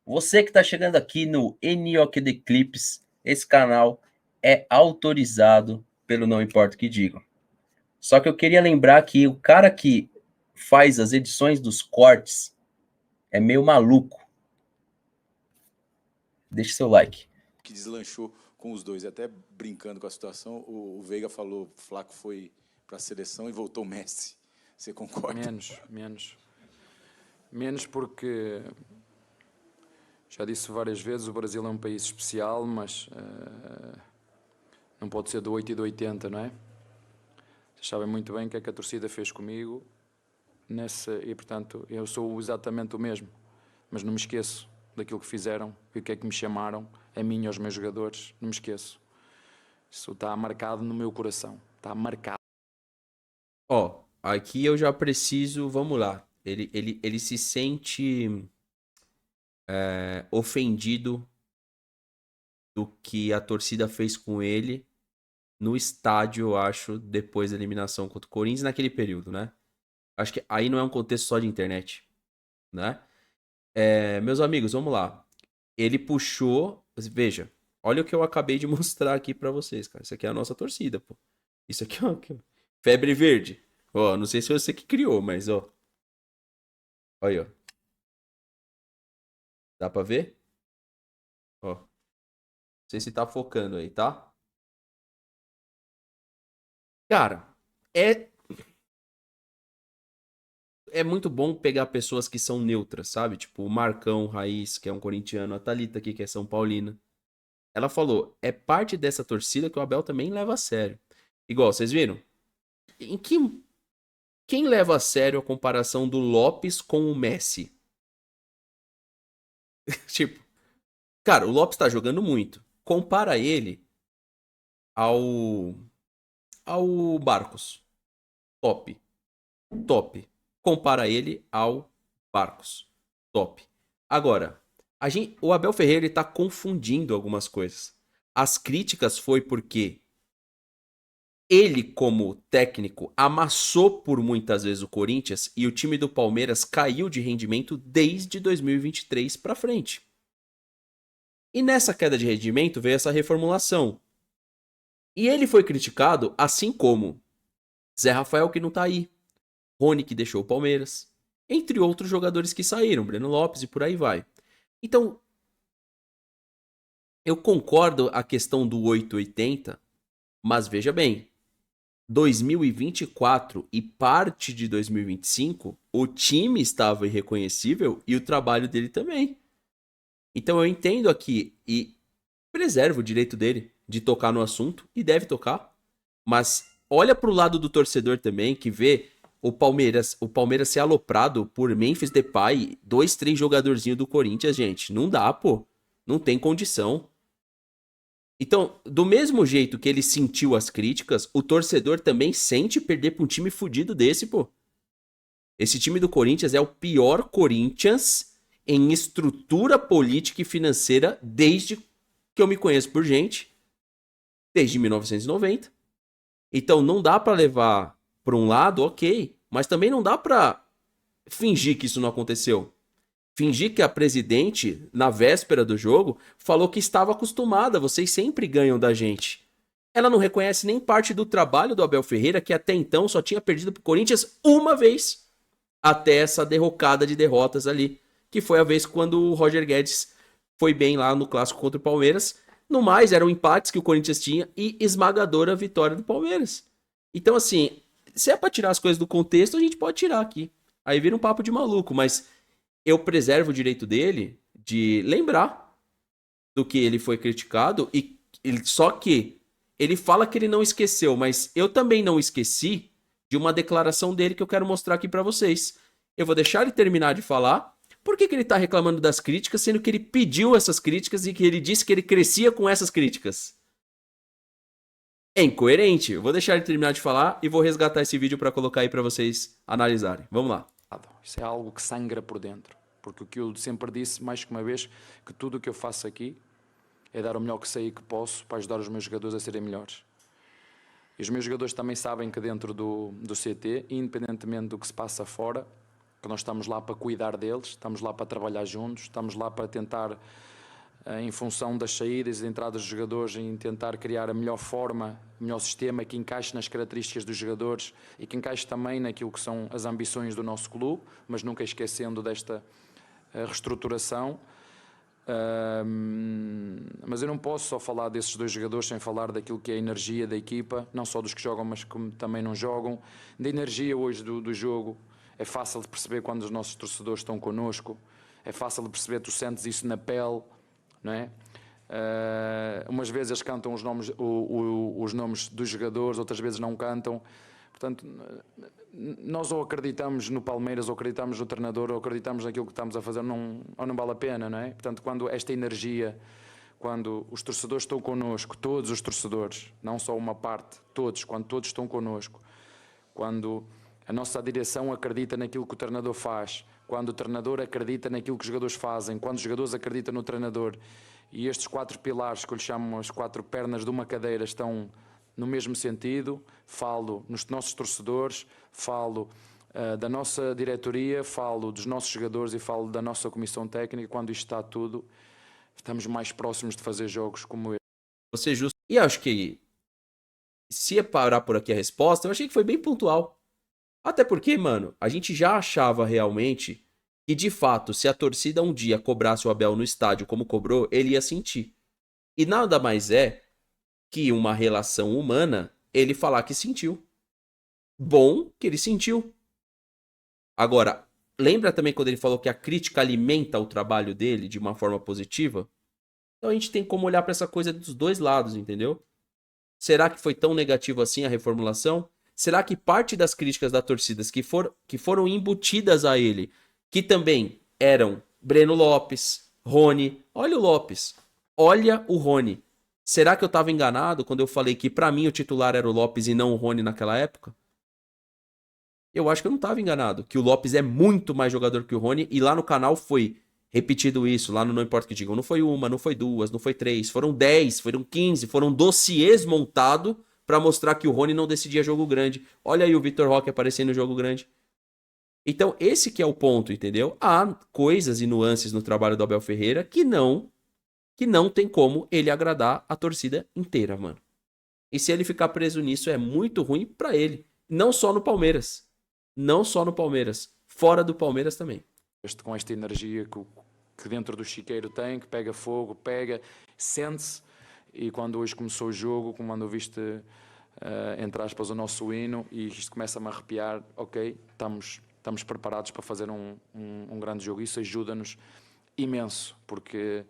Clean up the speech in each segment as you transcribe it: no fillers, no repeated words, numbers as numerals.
Você que está chegando aqui no NOKD Clips, esse canal é autorizado pelo Não Importa o que Digam. Só que eu queria lembrar que o cara que faz as edições dos cortes é meio maluco. Deixe seu like. Que deslanchou com os dois, até brincando com a situação, o Veiga falou, Flaco foi para a seleção e voltou Messi. Você concorda? Menos porque, já disse várias vezes, o Brasil é um país especial, mas não pode ser do 8 e do 80, não é? Vocês sabem muito bem o que é que a torcida fez comigo, e portanto eu sou exatamente o mesmo, mas não me esqueço daquilo que fizeram e o que é que me chamaram, a mim e aos meus jogadores, não me esqueço. Isso está marcado no meu coração, está marcado. Ó, aqui eu já preciso, vamos lá, ele se sente ofendido do que a torcida fez com ele no estádio, eu acho, depois da eliminação contra o Corinthians, naquele período, né? Acho que aí não é um contexto só de internet, né? Meus amigos, vamos lá. Ele puxou, veja, olha o que eu acabei de mostrar aqui pra vocês, cara. Isso aqui é a nossa torcida, pô. Isso aqui, ó, febre verde. Ó, não sei se você que criou, mas ó. Olha aí, ó. Dá pra ver? Ó. Não sei se tá focando aí, tá? Cara, é muito bom pegar pessoas que são neutras, sabe? Tipo o Marcão Raiz, que é um corintiano, a Thalita aqui, que é São Paulina. Ela falou, é parte dessa torcida que o Abel também leva a sério. Igual, vocês viram? Quem leva a sério a comparação do Lopes com o Messi? Tipo, cara, o Lopes tá jogando muito. Compara ele ao Barcos. Top. Top. Compara ele ao Barcos. Top. Agora, o Abel Ferreira ele tá confundindo algumas coisas. As críticas foi porque ele, como técnico, amassou por muitas vezes o Corinthians e o time do Palmeiras caiu de rendimento desde 2023 para frente. E nessa queda de rendimento veio essa reformulação. E ele foi criticado, assim como Zé Rafael, que não tá aí, Rony, que deixou o Palmeiras, entre outros jogadores que saíram, Breno Lopes e por aí vai. Então, eu concordo a questão do 880, mas veja bem, 2024 e parte de 2025, o time estava irreconhecível e o trabalho dele também. Então eu entendo aqui e preservo o direito dele de tocar no assunto e deve tocar, mas olha pro lado do torcedor também que vê o Palmeiras ser aloprado por Memphis Depay, 2, 3 jogadorzinhos do Corinthians, gente, não dá, pô. Não tem condição. Então, do mesmo jeito que ele sentiu as críticas, o torcedor também sente perder pra um time fudido desse, pô. Esse time do Corinthians é o pior Corinthians em estrutura política e financeira desde que eu me conheço por gente, desde 1990. Então, não dá pra levar pra um lado, ok, mas também não dá pra fingir que isso não aconteceu. Fingir que a presidente, na véspera do jogo, falou que estava acostumada, vocês sempre ganham da gente. Ela não reconhece nem parte do trabalho do Abel Ferreira, que até então só tinha perdido pro Corinthians uma vez. Até essa derrocada de derrotas ali, que foi a vez quando o Roger Guedes foi bem lá no clássico contra o Palmeiras. No mais, eram empates que o Corinthians tinha e esmagadora vitória do Palmeiras. Então, assim, se é pra tirar as coisas do contexto, a gente pode tirar aqui. Aí vira um papo de maluco, mas eu preservo o direito dele de lembrar do que ele foi criticado só que ele fala que ele não esqueceu, mas eu também não esqueci de uma declaração dele que eu quero mostrar aqui pra vocês. Eu vou deixar ele terminar de falar. Por que ele tá reclamando das críticas, sendo que ele pediu essas críticas e que ele disse que ele crescia com essas críticas? É incoerente. Eu vou deixar ele terminar de falar e vou resgatar esse vídeo pra colocar aí pra vocês analisarem. Vamos lá. Isso é algo que sangra por dentro, porque o que eu sempre disse, mais que uma vez, que tudo o que eu faço aqui é dar o melhor que sei e que posso para ajudar os meus jogadores a serem melhores. E os meus jogadores também sabem que dentro do CT, independentemente do que se passa fora, que nós estamos lá para cuidar deles, estamos lá para trabalhar juntos, estamos lá para tentar, em função das saídas e entradas dos jogadores, em tentar criar a melhor forma, o melhor sistema que encaixe nas características dos jogadores e que encaixe também naquilo que são as ambições do nosso clube, mas nunca esquecendo desta reestruturação. Mas eu não posso só falar desses dois jogadores sem falar daquilo que é a energia da equipa, não só dos que jogam, mas que também não jogam. Da energia hoje do jogo, é fácil de perceber quando os nossos torcedores estão connosco, é fácil de perceber, tu sentes isso na pele, não é? Umas vezes eles cantam os nomes dos jogadores, outras vezes não cantam. Portanto, nós ou acreditamos no Palmeiras, ou acreditamos no treinador, ou acreditamos naquilo que estamos a fazer, ou não vale a pena, não é? Portanto, quando esta energia, quando os torcedores estão connosco, todos os torcedores, não só uma parte, todos, quando todos estão connosco, quando a nossa direção acredita naquilo que o treinador faz, quando o treinador acredita naquilo que os jogadores fazem, quando os jogadores acreditam no treinador, e estes 4 pilares, que eu lhe chamo as 4 pernas de uma cadeira, estão no mesmo sentido, falo nos nossos torcedores, falo da nossa diretoria, falo dos nossos jogadores e falo da nossa comissão técnica. Quando isto está tudo, estamos mais próximos de fazer jogos como este. Vou ser justo. E acho que, se é parar por aqui a resposta, eu achei que foi bem pontual. Até porque, mano, a gente já achava realmente que, de fato, se a torcida um dia cobrasse o Abel no estádio como cobrou, ele ia sentir. E nada mais é que uma relação humana ele falar que sentiu. Bom que ele sentiu. Agora, lembra também quando ele falou que a crítica alimenta o trabalho dele de uma forma positiva? Então a gente tem como olhar para essa coisa dos dois lados, entendeu? Será que foi tão negativo assim a reformulação? Será que parte das críticas da torcida que foram embutidas a ele, que também eram Breno Lopes, Rony, olha o Lopes, olha o Rony. Será que eu estava enganado quando eu falei que pra mim o titular era o Lopes e não o Rony naquela época? Eu acho que eu não estava enganado, que o Lopes é muito mais jogador que o Rony, e lá no canal foi repetido isso, lá no Não Importa o que Digam. Não foi uma, não foi duas, não foi 3, foram 10, foram 15, foram dossiês montados pra mostrar que o Rony não decidia jogo grande. Olha aí o Vitor Roque aparecendo no jogo grande. Então esse que é o ponto, entendeu? Há coisas e nuances no trabalho do Abel Ferreira que não tem como ele agradar a torcida inteira, mano. E se ele ficar preso nisso, é muito ruim pra ele. Não só no Palmeiras. Não só no Palmeiras. Fora do Palmeiras também. Com esta energia que dentro do chiqueiro tem, que pega fogo, sente-se. E quando hoje começou o jogo, quando ouviste, entre aspas, o nosso hino, e isto começa-me a arrepiar, ok, estamos preparados para fazer um grande jogo. Isso ajuda-nos imenso, porque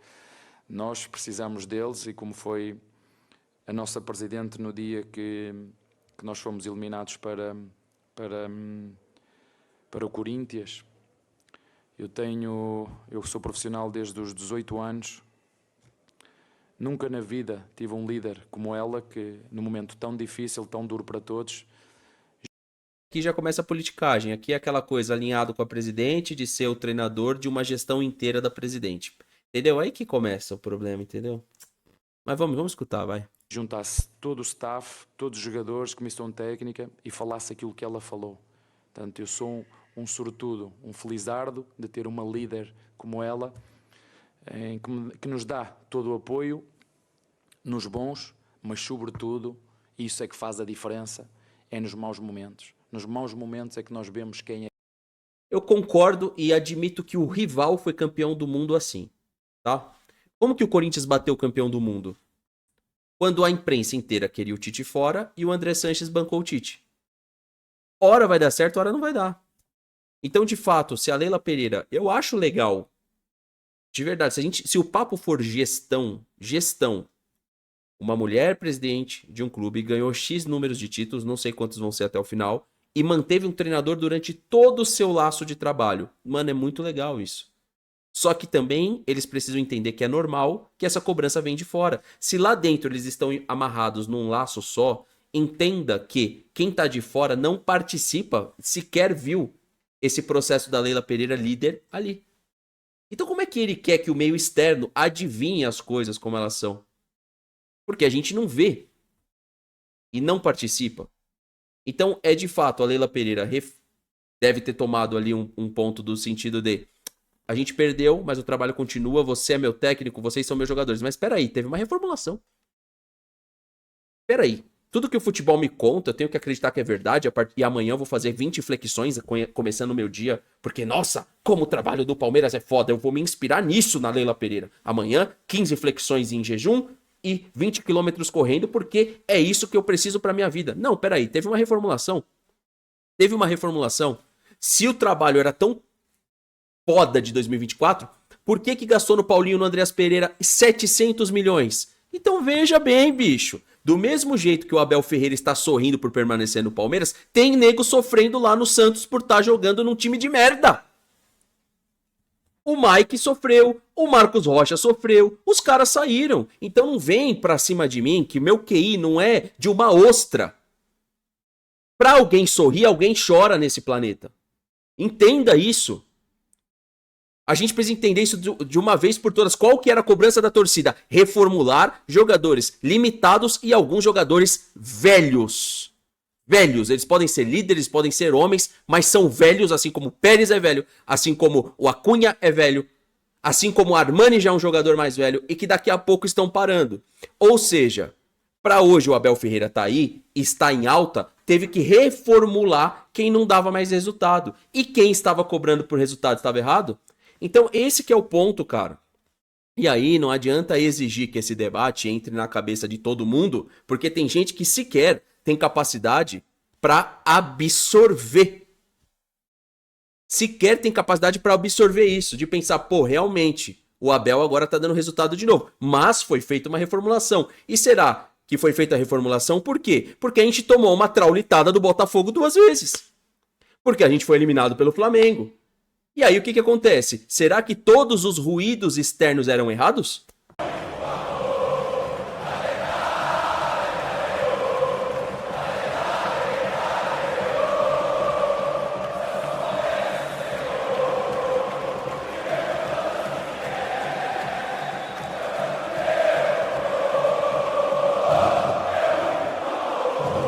nós precisamos deles, e como foi a nossa presidente no dia que nós fomos eliminados para o Corinthians. Eu sou profissional desde os 18 anos, nunca na vida tive um líder como ela, que num momento tão difícil, tão duro para todos. Aqui já começa a politicagem, aqui é aquela coisa alinhado com a presidente de ser o treinador de uma gestão inteira da presidente. Entendeu? Aí que começa o problema, entendeu? Mas vamos escutar, vai. Juntasse todo o staff, todos os jogadores, comissão técnica, e falasse aquilo que ela falou. Portanto, eu sou um sortudo, um felizardo de ter uma líder como ela, que nos dá todo o apoio, nos bons, mas sobretudo, e isso é que faz a diferença, é nos maus momentos. Nos maus momentos é que nós vemos quem é. Eu concordo e admito que o rival foi campeão do mundo assim, tá? Como que o Corinthians bateu o campeão do mundo? Quando a imprensa inteira queria o Tite fora e o André Sanches bancou o Tite. Hora vai dar certo, hora não vai dar. Então, de fato, se a Leila Pereira, eu acho legal, de verdade, se o papo for gestão, uma mulher presidente de um clube ganhou X números de títulos, não sei quantos vão ser até o final, e manteve um treinador durante todo o seu laço de trabalho. Mano, é muito legal isso. Só que também eles precisam entender que é normal que essa cobrança vem de fora. Se lá dentro eles estão amarrados num laço só, entenda que quem tá de fora não participa, sequer viu esse processo da Leila Pereira líder ali. Então como é que ele quer que o meio externo adivinhe as coisas como elas são? Porque a gente não vê e não participa. Então é de fato a Leila Pereira deve ter tomado ali um ponto do sentido de a gente perdeu, mas o trabalho continua, você é meu técnico, vocês são meus jogadores. Mas peraí, teve uma reformulação. Peraí. Tudo que o futebol me conta, eu tenho que acreditar que é verdade, e amanhã eu vou fazer 20 flexões começando o meu dia, porque, nossa, como o trabalho do Palmeiras é foda, eu vou me inspirar nisso na Leila Pereira. Amanhã, 15 flexões em jejum e 20 quilômetros correndo, porque é isso que eu preciso pra minha vida. Não, peraí, teve uma reformulação. Teve uma reformulação. Se o trabalho era tão foda de 2024, por que gastou no Paulinho e no Andreas Pereira 700 milhões? Então veja bem, bicho. Do mesmo jeito que o Abel Ferreira está sorrindo por permanecer no Palmeiras, tem nego sofrendo lá no Santos por estar jogando num time de merda. O Mike sofreu, o Marcos Rocha sofreu, os caras saíram. Então não vem pra cima de mim que meu QI não é de uma ostra. Pra alguém sorrir, alguém chora nesse planeta. Entenda isso. A gente precisa entender isso de uma vez por todas. Qual que era a cobrança da torcida? Reformular jogadores limitados e alguns jogadores velhos. Velhos. Eles podem ser líderes, podem ser homens, mas são velhos, assim como o Pérez é velho, assim como o Acunha é velho, assim como o Armani já é um jogador mais velho e que daqui a pouco estão parando. Ou seja, para hoje o Abel Ferreira tá aí, está em alta, teve que reformular quem não dava mais resultado. E quem estava cobrando por resultado estava errado? Então esse que é o ponto, cara. E aí não adianta exigir que esse debate entre na cabeça de todo mundo, porque tem gente que sequer tem capacidade para absorver. Sequer tem capacidade para absorver isso, de pensar, pô, realmente, o Abel agora tá dando resultado de novo. Mas foi feita uma reformulação. E será que foi feita a reformulação por quê? Porque a gente tomou uma traulitada do Botafogo 2 vezes. Porque a gente foi eliminado pelo Flamengo. E aí o que acontece? Será que todos os ruídos externos eram errados?